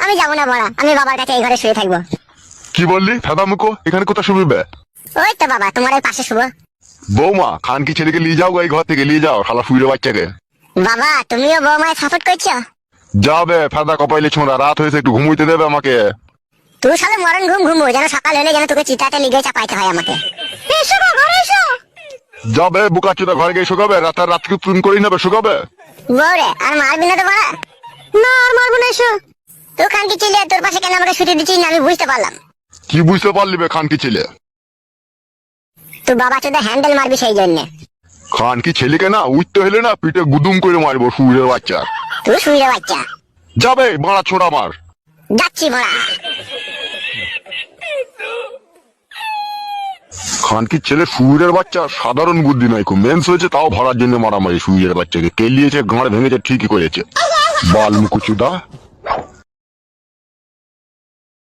আমি যাবো না বড়া, আমি বাবার কাছে এই ঘরে শুয়ে থাকবো। কি বললি ফেদা মুখো? এখানে কোথায় শুবিবে? ওই তো বাবা, তোমার ওই পাশে শুবো। বৌমা, খানকি ছেলেকে নিয়ে যাও, এই ঘর থেকে নিয়ে যাও, শালা শুয়ে বাচ্চাকে। বাবা, তুমিও বৌমায় সাপোর্ট করছো? যাবে ফেদা কপাইলে ছোঁড়া, রাত হয়েছে, একটু ঘুমুইতে দেবে আমাকে। তুই শালা মরণ ঘুম ঘুমো, যেন সকাল হলে যেন তোকে চিতাতে লিগে চাপাইতে হয় আমাকে। এসো গো, ঘরে এসো। যাবে বুকা চুদা, ঘরে গিয়ে শুকাবে, রাতকে তুন করে নেবে, শুকাবে। বউরে, আর মারবি না তো বড়া? না আর মারবো না, এসো। তুই খানকি ছেলে, তোর পাশে কেন আমাকে শুতে দিচ্ছিস না আমি বুঝতে পারলাম। কি বুঝতে পারলি বে খানকি ছেলে? তুই বাবা চোদা হ্যান্ডেল মারবি সেই জন্য। খানকি ছেলেকে না উঠতে হলে না পিঠে গুদুম করে মারবো, শুয়ে বাচ্চা। তুই শুয়ে বাচ্চা। যাবে মারা ছোড়া মার। যাচ্ছি বড়া। খানকির ছেলে সুইরের বাচ্চা, সাধারণ বুদ্ধি নাই, খুব মেন্স হয়েছে তাও ভরার জন্য মারামারি। সুইরের বাচ্চাকে কেলিয়েছে, গাঁড় ভেঙেছে, ঠিকই করেছে। বাল মুকুচুদা।